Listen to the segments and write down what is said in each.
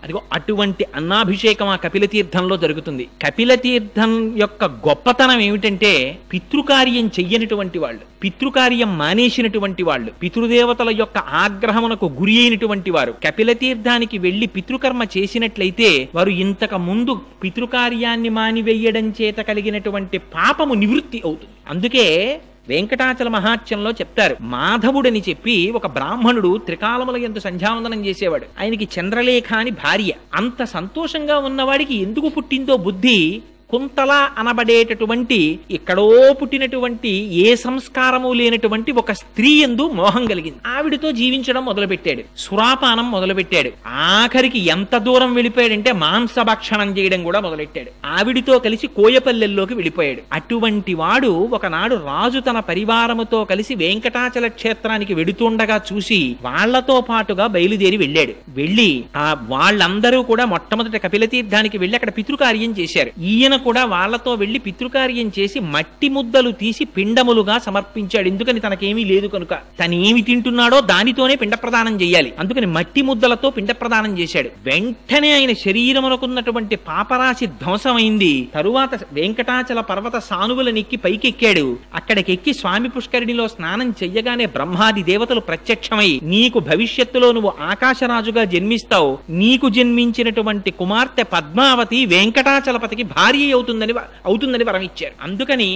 అదిగో అటువంటి అన్నాభిషేకం ఆ కపిలతీర్థంలో జరుగుతుంది. కపిలతీర్థం యొక్క గొప్పతనం ఏమిటంటే పితృకార్యం చెయ్యనటువంటి వాళ్ళు, పితృకార్యం మానేసినటువంటి వాళ్ళు, పితృదేవతల యొక్క ఆగ్రహమునకు గురి అయినటువంటి వారు కపిలతీర్థానికి వెళ్లి పితృకర్మ చేసినట్లయితే వారు ఇంతకు ముందు పితృకార్యాన్ని మానివేయడం చేత కలిగినటువంటి పాపము నివృత్తి అవుతుంది. అందుకే వెంకటాచల మహాత్యంలో చెప్తారు, మాధవుడని చెప్పి ఒక బ్రాహ్మణుడు త్రికాలముల యందు సంధ్యావందనం చేసేవాడు. ఆయనకి చంద్రలేఖ అని భార్య. అంత సంతోషంగా ఉన్నవాడికి ఎందుకు పుట్టిందో బుద్ధి, కుంతల అనబడేటటువంటి ఎక్కడో పుట్టినటువంటి ఏ సంస్కారము లేనటువంటి ఒక స్త్రీ యందు మోహం కలిగింది. ఆవిడతో జీవించడం మొదలుపెట్టాడు, సురాపానం మొదలుపెట్టాడు. ఆఖరికి ఎంత దూరం వెళ్ళిపోయాడంటే మాంసభక్షణం చేయడం కూడా మొదలెట్టాడు. ఆవిడితో కలిసి కోయపల్లెల్లోకి వెళ్ళిపోయాడు. అటువంటి వాడు ఒకనాడు రాజు తన పరివారముతో కలిసి వెంకటాచల క్షేత్రానికి వెడుతుండగా చూసి వాళ్లతో పాటుగా బయలుదేరి వెళ్ళాడు. వెళ్ళి వాళ్ళందరూ కూడా మొట్టమొదటి కపిలతీర్థానికి వెళ్ళి అక్కడ పితృకార్యం చేశారు. ఈయన కూడా వాళ్లతో వెళ్లి పితృకార్యం చేసి మట్టి ముద్దలు తీసి పిండములుగా సమర్పించాడు. ఎందుకని తనకేమీ లేదు కనుక, తనేమి తింటున్నాడో దానితోనే పిండ ప్రదానం చేయాలి. అందుకని మట్టి ముద్దలతో పిండ ప్రదానం చేశాడు. వెంటనే ఆయన శరీరమునకున్నటువంటి పాపరాశి ధ్వంసమైంది. తరువాత వెంకటాచల పర్వత సానువులనెక్కి పైకెక్కాడు. అక్కడికెక్కి స్వామి పుష్కరిణిలో స్నానం చెయ్యగానే బ్రహ్మాది దేవతలు ప్రత్యక్షమై, నీకు భవిష్యత్తులో నువ్వు ఆకాశరాజుగా జన్మిస్తావు, నీకు జన్మించినటువంటి కుమార్తె పద్మావతి వెంకటాచలపతికి భార్య అవుతుందని వరం ఇచ్చారు. అందుకని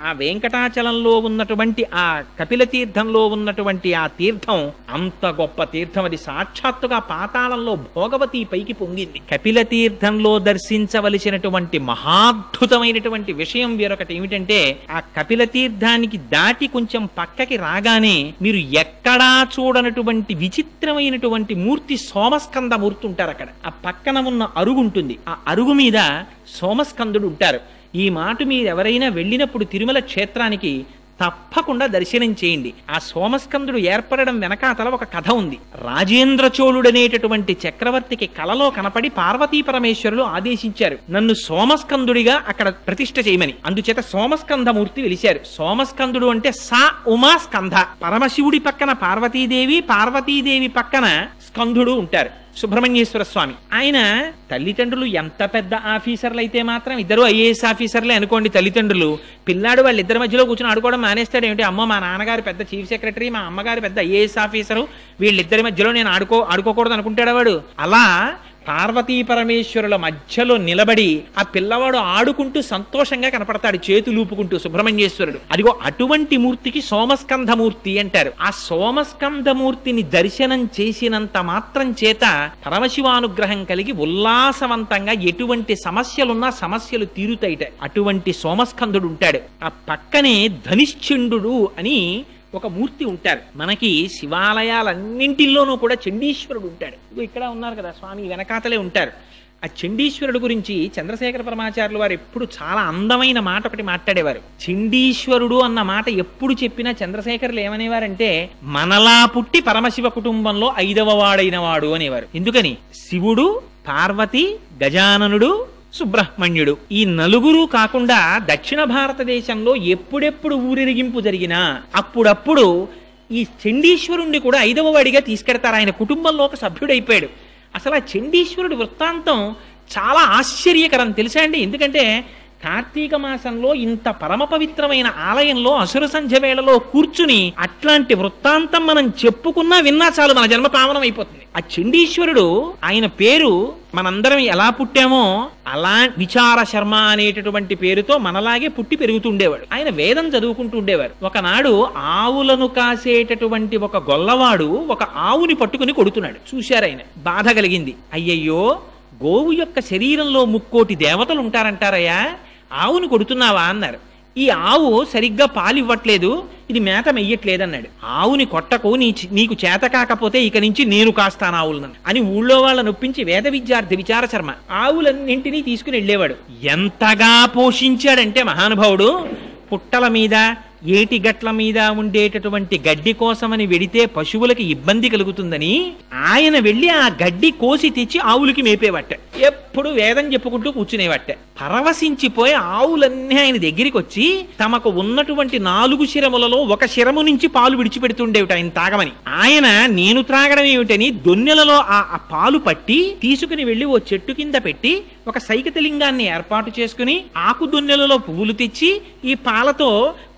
ఆ వెంకటాచలంలో ఉన్నటువంటి ఆ కపిలతీర్థంలో ఉన్నటువంటి ఆ తీర్థం అంత గొప్ప తీర్థం. అది సాక్షాత్తుగా పాతాళంలో భోగవతి పైకి పొంగింది. కపిలతీర్థంలో దర్శించవలసినటువంటి మహాద్భుతమైనటువంటి విషయం వేరొకటి ఏమిటంటే, ఆ కపిలతీర్థానికి దాటి కొంచెం పక్కకి రాగానే మీరు ఎక్కడా చూడనటువంటి విచిత్రమైనటువంటి మూర్తి, సోమస్కంద మూర్తి ఉంటారు అక్కడ. ఆ పక్కన ఉన్న అరుగు ఉంటుంది, ఆ అరుగు మీద సోమస్కందుడు ఉంటారు. ఈ మాట మీరు ఎవరైనా వెళ్ళినప్పుడు తిరుమల క్షేత్రానికి తప్పకుండా దర్శనం చేయండి. ఆ సోమస్కందుడు ఏర్పడడం వెనకాతల ఒక కథ ఉంది. రాజేంద్ర చోళుడనేటటువంటి చక్రవర్తికి కలలో కనపడి పార్వతీ పరమేశ్వరులు ఆదేశించారు, నన్ను సోమస్కందుడిగా అక్కడ ప్రతిష్ఠ చేయమని. అందుచేత సోమస్కందమూర్తి వెలిశారు. సోమస్కందుడు అంటే సా ఉమా స్కంధ. పరమశివుడి పక్కన పార్వతీదేవి, పార్వతీదేవి పక్కన స్కందుడు ఉంటారు, సుబ్రహ్మణ్యేశ్వర స్వామి. ఆయన తల్లిదండ్రులు ఎంత పెద్ద ఆఫీసర్లు అయితే మాత్రం, ఇద్దరు ఐఏఎస్ ఆఫీసర్లే అనుకోండి తల్లిదండ్రులు, పిల్లాడు వాళ్ళిద్దరి మధ్యలో కూర్చొని ఆడుకోవడం మానేస్తాడు. ఏమిటి, అమ్మ మా నాన్నగారు పెద్ద చీఫ్ సెక్రటరీ, మా అమ్మగారు పెద్ద ఐఏఎస్ ఆఫీసరు, వీళ్ళిద్దరి మధ్యలో నేను ఆడుకోకూడదు అనుకుంటాడు వాడు. అలా పార్వతీ పరమేశ్వరుల మధ్యలో నిలబడి ఆ పిల్లవాడు ఆడుకుంటూ సంతోషంగా కనపడతాడు, చేతులూపుకుంటూ సుబ్రహ్మణ్యేశ్వరుడు. అదిగో అటువంటి మూర్తికి సోమస్కంధమూర్తి అంటారు. ఆ సోమస్కంధమూర్తిని దర్శనం చేసినంత మాత్రం చేత పరమశివానుగ్రహం కలిగి ఉల్లాసవంతంగా ఎటువంటి సమస్యలున్నా సమస్యలు తీరుతాయిట. అటువంటి సోమస్కంధుడు ఉంటాడు. ఆ పక్కనే ధనిశ్చండు అని ఒక మూర్తి ఉంటారు. మనకి శివాలయాలన్నింటిలోనూ కూడా చండీశ్వరుడు ఉంటాడు. ఇక్కడ ఉన్నారు కదా స్వామి, వెనకాతలే ఉంటారు. ఆ చండీశ్వరుడు గురించి చంద్రశేఖర పరమాచార్యులు వారు ఎప్పుడు చాలా అందమైన మాట ఒకటి మాట్లాడేవారు. చండీశ్వరుడు అన్న మాట ఎప్పుడు చెప్పినా చంద్రశేఖరులు ఏమనేవారంటే, మనలా పుట్టి పరమశివ కుటుంబంలో 5వ వాడైన వాడు అనేవారు. ఎందుకని, శివుడు, పార్వతి, గజాననుడు, సుబ్రహ్మణ్యుడు, ఈ నలుగురు కాకుండా దక్షిణ భారతదేశంలో ఎప్పుడెప్పుడు ఊరిరిగింపు జరిగినా అప్పుడప్పుడు ఈ చండీశ్వరుణ్ణి కూడా 5వ వాడిగా తీసుకెడతారు. ఆయన కుటుంబంలో ఒక సభ్యుడైపోయాడు. అసలు ఆ చండీశ్వరుడి వృత్తాంతం చాలా ఆశ్చర్యకరం తెలుసా అండి. ఎందుకంటే కార్తీక మాసంలో ఇంత పరమ పవిత్రమైన ఆలయంలో అసుర సంధ్య వేళలో కూర్చుని అట్లాంటి వృత్తాంతం మనం చెప్పుకున్నా విన్నా చాలు, మన జన్మ పావనం అయిపోతుంది. ఆ చండీశ్వరుడు, ఆయన పేరు మనందరం ఎలా పుట్టామో అలా విచార శర్మ అనేటటువంటి పేరుతో మనలాగే పుట్టి పెరుగుతుండేవాడు. ఆయన వేదం చదువుకుంటూ ఉండేవారు. ఒకనాడు ఆవులను కాసేటటువంటి ఒక గొల్లవాడు ఒక ఆవుని పట్టుకుని కొడుతున్నాడు. చూశారు ఆయన, బాధ కలిగింది. అయ్యయ్యో, గోవు యొక్క శరీరంలో 3,000,000 దేవతలు ఉంటారంటారయ్యా, ఆవును కొడుతున్నావా అన్నారు. ఈ ఆవు సరిగ్గా పాలివ్వట్లేదు, ఇది మేత మెయ్యట్లేదన్నాడు. ఆవుని కొట్టకు, నీకు చేత కాకపోతే ఇక నుంచి నేను కాస్తాను ఆవులను అని ఊళ్ళో వాళ్ళని ఒప్పించి వేద విద్యార్థి విచార శర్మ ఆవులన్నింటినీ తీసుకుని వెళ్ళేవాడు. ఎంతగా పోషించాడంటే మహానుభావుడు, పుట్టల మీద ఏటి గట్ల మీద ఉండేటటువంటి గడ్డి కోసమని వెడితే పశువులకి ఇబ్బంది కలుగుతుందని ఆయన వెళ్లి ఆ గడ్డి కోసి తెచ్చి ఆవులకి మేపేవట్ట. ఎప్పుడు వేదం చెప్పుకుంటూ కూర్చునేవట్ట. పరవశించిపోయి ఆవులన్నీ ఆయన దగ్గరికి వచ్చి తమకు ఉన్నటువంటి 4 శిరములలో ఒక శిరము నుంచి పాలు విడిచిపెడుతుండేవిట ఆయన తాగమని. ఆయన నేను త్రాగడం ఏమిటని దొన్నెలలో ఆ పాలు పట్టి తీసుకుని వెళ్లి ఓ చెట్టు కింద పెట్టి ఒక సైకతలింగాన్ని ఏర్పాటు చేసుకుని ఆకు దొన్నెలలో పువ్వులు తెచ్చి ఈ పాలతో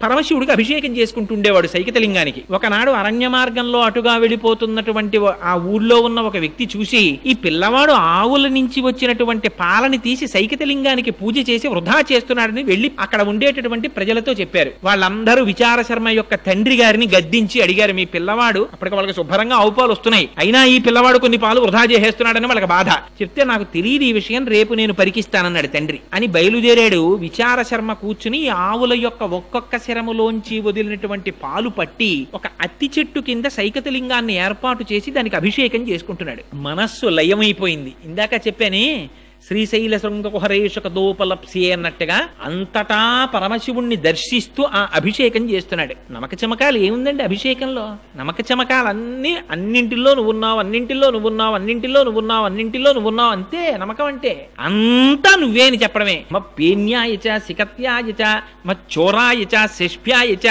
పరమశివుడికి అభిషేకం చేసుకుంటుండేవాడు సైకతలింగానికి. ఒకనాడు అరణ్య మార్గంలో అటుగా వెళ్ళిపోతున్నటువంటి ఆ ఊళ్ళో ఉన్న ఒక వ్యక్తి చూసి ఈ పిల్లవాడు ఆవుల నుంచి వచ్చినటువంటి పాలని తీసి సైకతలింగానికి పూజ చేసి వృధా చేస్తున్నాడని వెళ్లి అక్కడ ఉండేటటువంటి ప్రజలతో చెప్పారు. వాళ్ళందరూ విచార శర్మ యొక్క తండ్రి గారిని గద్దించి అడిగారు, మీ పిల్లవాడు అప్పటికి వాళ్ళకి శుభ్రంగా ఆవు పాలు వస్తున్నాయి, అయినా ఈ పిల్లవాడు కొన్ని పాలు వృధా చేసేస్తున్నాడని వాళ్ళకి బాధ. చెప్తే నాకు తెలియదు ఈ విషయం, రేపు నేను పరీక్షిస్తానన్నాడు తండ్రి. అని బయలుదేరాడు. విచార శర్మ కూర్చుని ఆవుల యొక్క ఒక్కొక్క శరములోంచి వదిలినటువంటి పాలు పట్టి ఒక అత్తి చెట్టు కింద సైకతలింగాన్ని ఏర్పాటు చేసి దానికి అభిషేకం చేసుకుంటున్నాడు. మనస్సు లయమైపోయింది. ఇందాక చెప్పానే శ్రీశైల శృంగకుహరేషకదోపలప్సి అన్నట్టుగా అంతటా పరమశివుణ్ణి దర్శిస్తూ ఆ అభిషేకం చేస్తున్నాడు. నమక చమకాలు ఏముందండి అభిషేకంలో? నమక చమకాలన్నీ అన్నింటిలో నువ్వున్నావు, అన్నింటిలో నువ్వున్నావు, అన్నింటిలో నువ్వున్నావు, అన్నింటిలో నువ్వున్నావు, అంతే నమ్మకం అంటే. అంతా నువ్వే అని చెప్పడమే. పేన్యాయచ సికత్యాయచ చోరాయచ శిష్ప్యాయచ,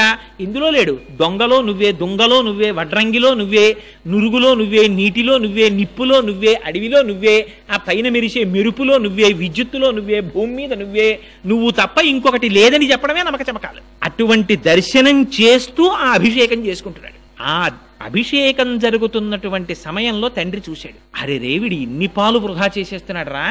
ఇందులో లేడు. దొంగలో నువ్వే, దొంగలో నువ్వే, వడ్రంగిలో నువ్వే, నురుగులో నువ్వే, నీటిలో నువ్వే, నిప్పులో నువ్వే, అడవిలో నువ్వే, ఆ పైన మెరిసే మెరుపులో నువ్వే, విద్యుత్తులో నువ్వే, భూమి మీద నువ్వే, నువ్వు తప్ప ఇంకొకటి లేదని చెప్పడమే నమక చమకాలు. అటువంటి దర్శనం చేస్తూ ఆ అభిషేకం చేసుకుంటున్నాడు. ఆ అభిషేకం జరుగుతున్నటువంటి సమయంలో తండ్రి చూశాడు. అరే రేవిడి ఇన్ని పాలు వృధా చేసేస్తున్నాడు రా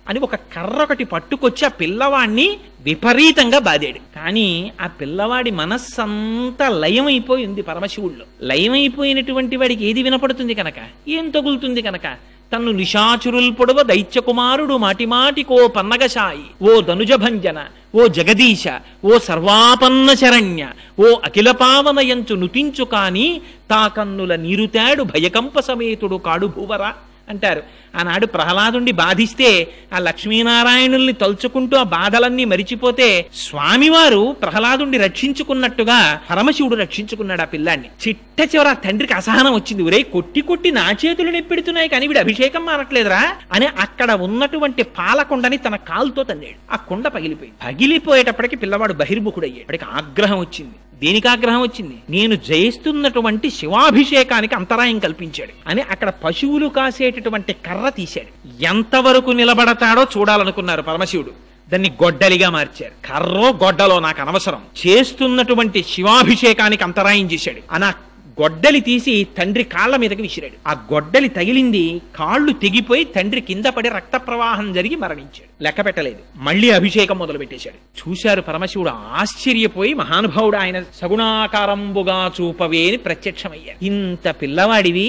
అని ఒక కర్ర ఒకటి పట్టుకొచ్చి ఆ పిల్లవాడిని విపరీతంగా బాదాడు. కానీ ఆ పిల్లవాడి మనస్సంతా లయమైపోయింది పరమశివుల్లో. లయమైపోయినటువంటి వాడికి ఏది వినపడుతుంది కనుక, ఏం తగులుతుంది కనుక? తన్ను నిశాచురుల్ పొడవ దైత్యకుమారుడు మాటిమాటికో పన్నగశాయి, ఓ ధనుజభంజన, ఓ జగదీశ, ఓ సర్వాపన్న శరణ్య, ఓ అఖిల పావనయంచు నుతించు కాని తా కన్నుల నీరుతాడు భయకంప సమేతుడు కాడు భూవర అంటారు. ఆనాడు ప్రహ్లాదుండి బాధిస్తే ఆ లక్ష్మీనారాయణుల్ని తలుచుకుంటూ ఆ బాధలన్నీ మరిచిపోతే స్వామివారు ప్రహ్లాదుండి రక్షించుకున్నట్టుగా పరమశివుడు రక్షించుకున్నాడు ఆ పిల్లాన్ని. చిట్ట చివర తండ్రికి అసహనం వచ్చింది. ఒరే కొట్టి కొట్టి నా చేతులు నెప్పెడుతున్నాయి కానీ వీడు అభిషేకం మానట్లేదురా అని అక్కడ ఉన్నటువంటి పాలకుండని తన కాలుతో తన్నాడు. ఆ కుండ పగిలిపోయింది. పగిలిపోయేటప్పటికి పిల్లవాడు బహిర్ముఖుడయ్యాడు. వాడికి ఆగ్రహం వచ్చింది. దేనికి ఆగ్రహం వచ్చింది? నేను జయిస్తున్నటువంటి శివాభిషేకానికి అంతరాయం కల్పించాడు అని అక్కడ పశువులు కాసేటటువంటి కర్ర తీశాడు. ఎంతవరకు నిలబడతాడో చూడాలనుకున్నారు పరమశివుడు. దాన్ని గొడ్డలిగా మార్చారు. కర్రో గొడ్డలో నాకు అనవసరం, చేస్తున్నటువంటి శివాభిషేకానికి అంతరాయం చేశాడు అని గొడ్డలి తీసి తండ్రి కాళ్ల మీదకి విసిరాడు. ఆ గొడ్డలి తగిలింది, కాళ్ళు తెగిపోయి తండ్రి కింద పడి రక్త ప్రవాహం జరిగి మరణించాడు. లెక్క పెట్టలేదు. మళ్ళీ అభిషేకం మొదలు పెట్టేశాడు. చూశారు పరమశివుడు ఆశ్చర్యపోయి, మహానుభావుడు ఆయన సగుణాకారంబుగా చూపవే అని ప్రత్యక్షమయ్యారు. ఇంత పిల్లవాడివి,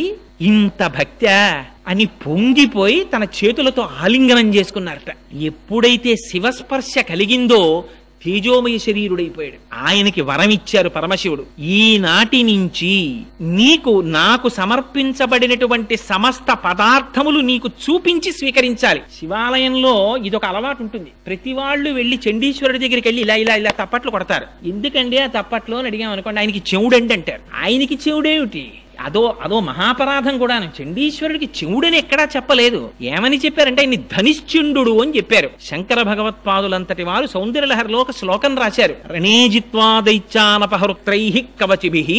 ఇంత భక్త్యా అని పొంగిపోయి తన చేతులతో ఆలింగనం చేసుకున్నారట. ఎప్పుడైతే శివస్పర్శ కలిగిందో తేజోమయ శరీరుడైపోయాడు. ఆయనకి వరం ఇచ్చారు పరమశివుడు, ఈనాటి నుంచి నీకు నాకు సమర్పించబడినటువంటి సమస్త పదార్థములు నీకు చూపించి స్వీకరించాలి. శివాలయంలో ఇదొక అలవాటు ఉంటుంది. ప్రతి వాళ్ళు వెళ్లి చండీశ్వరుడి దగ్గరికి వెళ్ళి ఇలా ఇలా ఇలా తప్పట్లు కొడతారు. ఎందుకండి ఆ తప్పట్లు అని అడిగాం అనుకోండి, ఆయనకి చెవుడండి అంటారు. ఆయనకి చెవుడేమిటి? అదో మహాపరాధం కూడాను. చండీశ్వరుడికి చెవుడని ఎక్కడా చెప్పలేదు. ఏమని చెప్పారంటే ఆయన్ని ధనిశ్చండు అని చెప్పారు. శంకర భగవత్పాదులంతటి వారు సౌందర్యలహరిలో ఒక శ్లోకం రాశారు. రణేజిత్వా దైత్యానపహృత్రైః కవచిభిః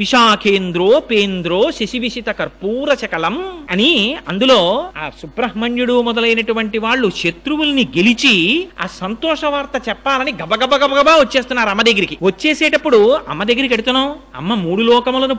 విశాఖేంద్రో పేంద్రో శశివిశిత కర్పూర చకలం అని. అందులో ఆ సుబ్రహ్మణ్యుడు మొదలైనటువంటి వాళ్ళు శత్రువుల్ని గెలిచి ఆ సంతోష వార్త చెప్పాలని గబగబా వచ్చేస్తున్నారు అమ్మ దగ్గరికి. వచ్చేసేటప్పుడు అమ్మ దగ్గరికి ఎడుతున్నాం, అమ్మ 3 లోకములను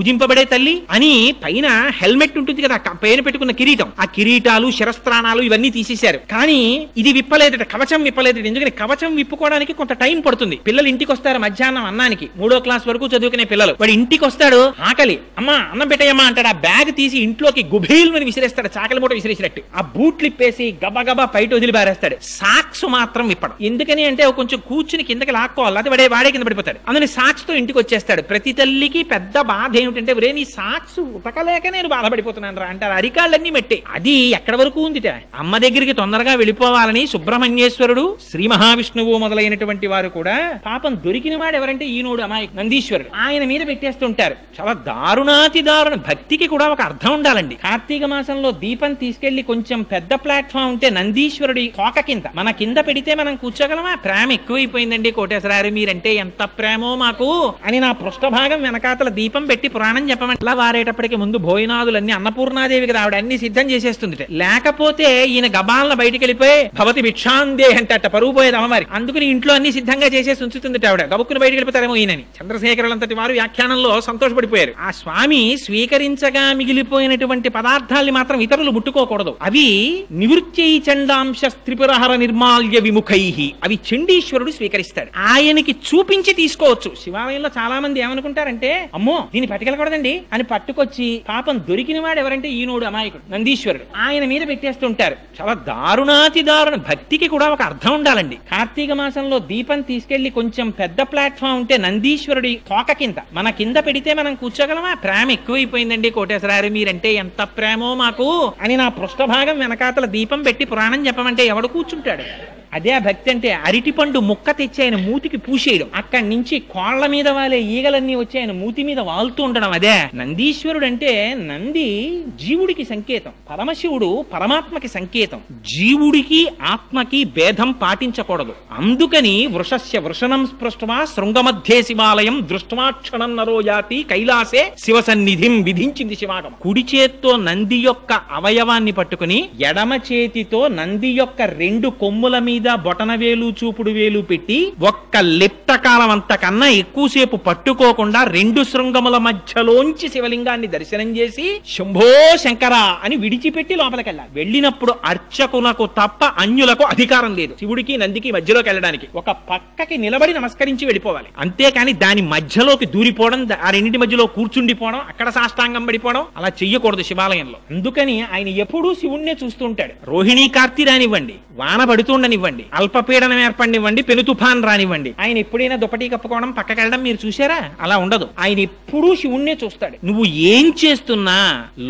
పూజింపబడే తల్లి అని పైన హెల్మెట్ ఉంటుంది కదా, పైన పెట్టుకున్న కిరీటం, ఆ కిరీటాలు శిరస్త్రాణాలు ఇవన్నీ తీసేశారు. కానీ ఇది విప్పలేదట, కవచం విప్పలేదట. ఎందుకని? కవచం విప్పుకోవడానికి కొంత టైం పడుతుంది. పిల్లలు ఇంటికి వస్తారు మధ్యాహ్నం అన్నానికి, 3వ క్లాస్ వరకు చదువుకునే పిల్లలు. వాడు ఇంటికి వస్తాడు, ఆకలి, అమ్మా అన్నం పెట్టేయమ్మా అంటాడు. ఆ బ్యాగ్ తీసి ఇంట్లోకి గుభీల్మని విసిరేస్తాడు, చాకలి మూట విసిరేసినట్టు. ఆ బూట్లు ఇప్పేసి గబగబా బయట వదిలి బారేస్తాడు. సాక్స్ మాత్రం విప్పడం. ఎందుకని అంటే కొంచెం కూర్చుని కిందకి లాక్కోవాలి, అది వాడే కింద పడిపోతాడు. అందుకని సాక్స్ తో ఇంటికి వచ్చేస్తాడు. ప్రతి తల్లికి పెద్ద బాధ ఏమిటంటే ఒరే నీ సాక్స్ ఉతకలేక నేను బాధపడిపోతున్నాను రా అంటారు. అరికాళ్ళన్నీ మెట్టే. అది ఎక్కడ వరకు ఉందిట, అమ్మ దగ్గరికి తొందరగా వెళ్ళిపోవాలని సుబ్రహ్మణ్యేశ్వరుడు, శ్రీ మహావిష్ణువు మొదలైనటువంటి వారు కూడా పాపం దొరికిన వాడు ఎవరంటే ఈనోడు అమాయకు నందీశ్వరుడు, ఆయన మీద పెట్టేస్తుంటారు. చాలా దారుణాతి దారుణ. భక్తికి కూడా ఒక అర్థం ఉండాలండి. కార్తీక మాసంలో దీపం తీసుకెళ్లి కొంచెం పెద్ద ప్లాట్ఫామ్ ఉంటే నందీశ్వరుడి తోక కింద మన కింద పెడితే మనం కూర్చోగలమా? ప్రేమ ఎక్కువైపోయిందండి కోటేశ్వరారు మీరంటే ఎంత ప్రేమో మాకు అని నా పృష్ఠభాగం వెనకాతల దీపం పెట్టి పురాణం చెప్పమంటే అలా వారేటప్పటికి ముందు భోజనాదులన్నీ అన్నపూర్ణాదేవికి రావడం అన్ని సిద్ధం చేసేస్తుంది. లేకపోతే ఈయన గబాలన బయటికి వెళ్ళిపోయి భవతి భిక్షాందే అంటే అట్ట పరుగు పోయేది అమ్మవారి. అందుకని ఇంట్లో అన్ని సిద్ధంగా చేసేసి ఉంచుతుంది ఆవిడ. గబుక్కుని బయటికి వెళ్ళిపోతారేమో ఈయనని. చంద్రశేఖరులంతటి వారు వ్యాఖ్యానంలో సంతోషపడిపోయారు. ఆ స్వామి స్వీకరించగా మిగిలిపోయినటువంటి పదార్థాల్ని మాత్రం ఇతరులు ముట్టుకోకూడదు. అవి నివృత్యై చండాంశ త్రిపురహర నిర్మాల్య విముఖై, అవి చండీశ్వరుడు స్వీకరిస్తాడు. ఆయనకి చూపించి తీసుకోవచ్చు. శివాలయంలో చాలా మంది ఏమనుకుంటారంటే అమ్మో దీన్ని పట్టుకెళ్ళకూడదండి అని పట్టుకొచ్చి పాపం దొరికిన వాడు ఎవరంటే ఈనోడు అమాయకుడు నందీశ్వరుడు, ఆయన మీద పెట్టేస్తుంటారు. చాలా దారుణాతి దారుణ. భక్తికి కూడా ఒక అర్థం ఉండాలండి. కార్తీక మాసంలో దీపం తీసుకెళ్లి కొంచెం పెద్ద ప్లాట్ఫామ్ ఉంటే నందీశ్వరుడి తోక కింద మన కింద పెడితే మనం కూర్చోగలమా? ప్రేమ ఎక్కువైపోయిందండి కోటేశ్వరారు మీరంటే ఎంత ప్రేమో మాకు అని నా పృష్ఠభాగం వెనకాతల దీపం పెట్టి పురాణం చెప్పమంటే ఎవడు కూర్చుంటాడు? అదే భక్తి అంటే. అరటిపండు ముక్క తెచ్చి ఆయన మూతికి పూసేయడం, అక్కడి నుంచి కోళ్ల మీద వాలే ఈగలన్నీ వచ్చి ఆయన మూతి మీద వాలుతూ ఉండడం. అదే నందీశ్వరుడు అంటే. నంది జీవుడికి సంకేతం, పరమశివుడు పరమాత్మకి సంకేతం. జీవుడికి ఆత్మకి భేదం పాటించకూడదు. అందుకని వృషస్య వృషణం స్పృష్టమా శృంగమధ్యే శివాలయం దృష్టమాక్షణం నరో యాతి కైలాసే శివసన్నిధిం విధించింది శివాగం. కుడి చేత్తో నంది యొక్క అవయవాన్ని పట్టుకుని ఎడమ చేతితో నంది యొక్క రెండు కొమ్ముల మీద బొటన వేలు చూపుడు వేలు పెట్టి ఒక్క లిప్త కాలం అంతకన్నా ఎక్కువసేపు పట్టుకోకుండా రెండు శృంగముల మధ్యలోంచి శివలింగాన్ని దర్శనం చేసి శంభో శంకర అని విడిచిపెట్టి లోపలికెళ్ళాలి. వెళ్ళినప్పుడు అర్చకులకు తప్ప అన్యులకు అధికారం లేదు శివుడికి నందికి మధ్యలోకి వెళ్ళడానికి. ఒక పక్కకి నిలబడి నమస్కరించి వెళ్ళిపోవాలి. అంతేకాని దాని మధ్యలోకి దూరిపోవడం, ఆ రెండింటి మధ్యలో కూర్చుండిపోవడం, అక్కడ సాష్టాంగం పడిపోవడం అలా చెయ్యకూడదు శివాలయంలో. అందుకని ఆయన ఎప్పుడూ శివుణ్ణే చూస్తూ ఉంటాడు. రోహిణీ కార్తీ రానివ్వండి, వాన పడుతుండనివ్వండి, అల్పపీడనం ఏర్పడినివ్వండి, పెను తుఫాన్ రానివ్వండి, ఆయన ఎప్పుడైనా దుప్పటి కప్పుకోవడం పక్కకెళ్ళడం మీరు చూసారా? అలా ఉండదు. ఆయన ఎప్పుడూ శివుణ్ణే చూస్తాడు. నువ్వు ఏం చేస్తున్నా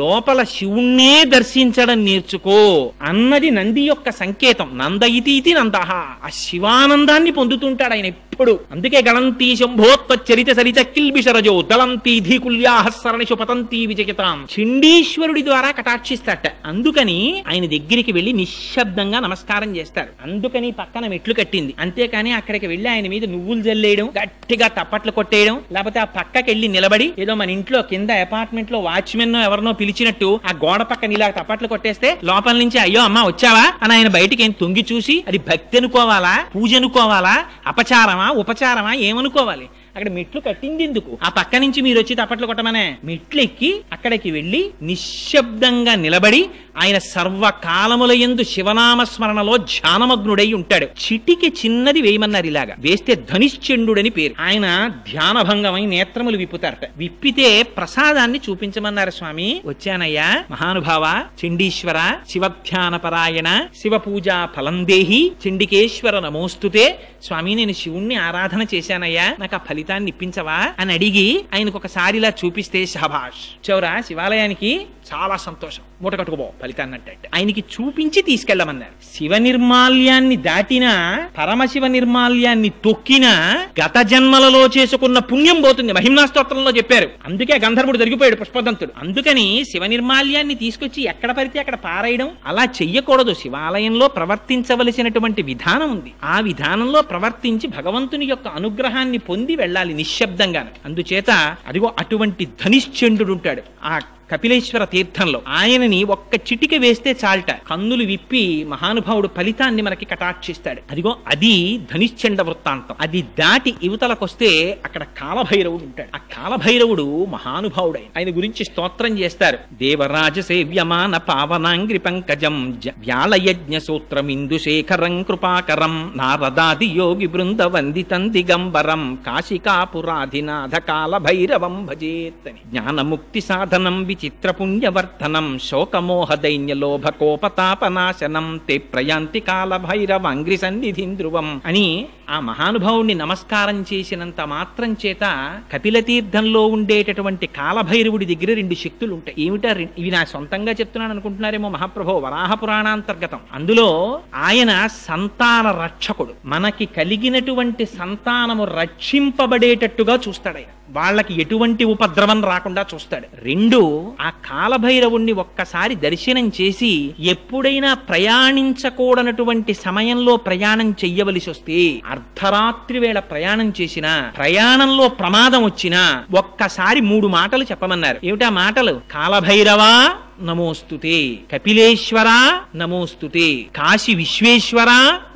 లోపల శివుణ్ణే దర్శించడం నేర్చుకో అన్నది నంది యొక్క సంకేతం. నంద ఇతి నందహ. ఆ శివానందాన్ని పొందుతుంటాడు ఆయన ఎప్పుడు. అందుకే గళంతి శంభోత్వ చరిత సరిత కిల్బిషరజో దళంతి ధీకుల్యాహస్సరణిషు పతంతి విజయతాం. చండీశ్వరుడి ద్వారా కటాక్షిస్తాట. అందుకని ఆయన దగ్గరికి వెళ్లి నిశ్శబ్దంగా నమస్కారం చేస్తారు. అందుకని పక్కన మెట్లు కట్టింది. అంతేకాని అక్కడికి వెళ్లి ఆయన మీద నువ్వులు జల్లేయడం, గట్టిగా తప్పట్లు కొట్టేయడం, లేకపోతే ఆ పక్కకి వెళ్లి నిలబడి ఏదో మన ఇంట్లో కింద అపార్ట్మెంట్ లో వాచ్మెన్ ఎవరినో పిలిచినట్టు ఆ గోడ పక్కన ఇలా తప్పట్లు కొట్టేస్తే లోపల నుంచి అయ్యో అమ్మా వచ్చావా అని ఆయన బయటికి ఏం తొంగి చూసి అది భక్తి అనుకోవాలా, పూజ అనుకోవాలా, అపచారమా ఉపచారమా ఏమనుకోవాలి? అక్కడ మెట్లు కట్టింది ఎందుకు? ఆ పక్క నుంచి మీరు వచ్చి తప్పట్లు కొట్టమనే. మెట్లు ఎక్కి అక్కడికి వెళ్లి నిశ్శబ్దంగా నిలబడి ఆయన సర్వకాలముల యందు శివనామస్మరణలో ధ్యానమగ్నుడై ఉంటాడు. చిటికి చిన్నది వేయమన్నారు. ఇలాగా వేస్తే ధనిశ్చండుడని పేరు. ఆయన ధ్యానభంగమై నేత్రములు విప్పుతారట. విప్పితే ప్రసాదాన్ని చూపించమన్నారు. స్వామి వచ్చానయ్యా మహానుభావ చండీశ్వర శివధ్యాన పరాయణ శివ పూజా ఫలందేహి చండికేశ్వర నమోస్తుతే. స్వామి నేను శివుణ్ణి ఆరాధన చేశానయ్యా, నాకు ఆ ఫలితాన్ని ఇప్పించవా అని అడిగి ఆయనకు ఒకసారి ఇలా చూపిస్తే శభాష్ చౌరా శివాలయానికి చాలా సంతోషం, మూట కట్టుకోబో ఫలితాన్ని అంటే ఆయనకి చూపించి తీసుకెళ్లమన్నారు. శివ నిర్మాల్యాన్ని దాటినా పరమశివ నిర్మాల్యాన్ని తొక్కినా గత జన్మలలో చేసుకున్న పుణ్యం పోతుంది. మహిమ్నా స్తోత్రంలో చెప్పారు. అందుకే గంధర్వుడు దొరికిపోయాడు పుష్పదంతుడు. అందుకని శివ నిర్మాల్యాన్ని తీసుకొచ్చి ఎక్కడ పడితే అక్కడ పారేయడం అలా చెయ్యకూడదు. శివాలయంలో ప్రవర్తించవలసినటువంటి విధానం ఉంది. ఆ విధానంలో ప్రవర్తించి భగవంతుని యొక్క అనుగ్రహాన్ని పొంది వెళ్ళాలి నిశ్శబ్దంగా. అందుచేత అదిగో అటువంటి ధనిశ్చండు ఉంటాడు ఆ కపిలేశ్వర తీర్థంలో. ఆయనని ఒక్క చిటిక వేస్తే చాల్ట, కన్నులు విప్పి మహానుభావుడు ఫలితాన్ని మనకి కటాక్షిస్తాడు. అదిగో అది ధనిశ్చండ వృత్తాంతం. అది దాటి యువతలకొస్తే అక్కడ కాలభైరవుడు ఉంటాడు. ఆ కాలభైరవుడు మహానుభావుడు. ఆయన గురించి స్తోత్రం చేస్తారు. దేవరాజ సేవ్యమాన పావనాంగ్రి పంకజం వ్యాళయజ్ఞ సూత్రమిందుశేఖరం కృపాకరం నారదాది యోగి బృంద వందితం దిగంబరం కాశికాపురాధినాథ కాలభైరవం భజేత్. జ్ఞానముక్తి సాధనం చిత్రపుణ్యవర్ధనం శోకమోహ దైన్య లోభ కోపతాపనాశనం తే ప్రయాంతి కాల భైరవాంగ్రి సన్నిధిం ధ్రువం అని ఆ మహానుభావుణ్ణి నమస్కారం చేసినంత మాత్రం చేత కపిలతీర్థంలో ఉండేటటువంటి కాలభైరవుడి దగ్గర 2 శక్తులు ఉంటాయి. ఏమిటా? ఇవి నా సొంతంగా చెప్తున్నాను అనుకుంటున్నారేమో మహాప్రభో, వరాహ పురాణాంతర్గతం. అందులో ఆయన సంతాన రక్షకుడు. మనకి కలిగినటువంటి సంతానము రక్షింపబడేటట్టుగా చూస్తాడు. వాళ్ళకి ఎటువంటి ఉపద్రవం రాకుండా చూస్తాడు. 2, ఆ కాలభైరవుణ్ణి ఒక్కసారి దర్శనం చేసి ఎప్పుడైనా ప్రయాణించకూడనటువంటి సమయంలో ప్రయాణం చెయ్యవలసి వస్తే, అర్ధరాత్రి వేళ ప్రయాణం చేసినా, ప్రయాణంలో ప్రమాదం వచ్చినా ఒక్కసారి 3 మాటలు చెప్పమన్నారు. ఏమిటా మాటలు? కాలభైరవా నమోస్తుతే, కపిలేశ్వర నమోస్తుతే, కాశీ విశ్వేశ్వర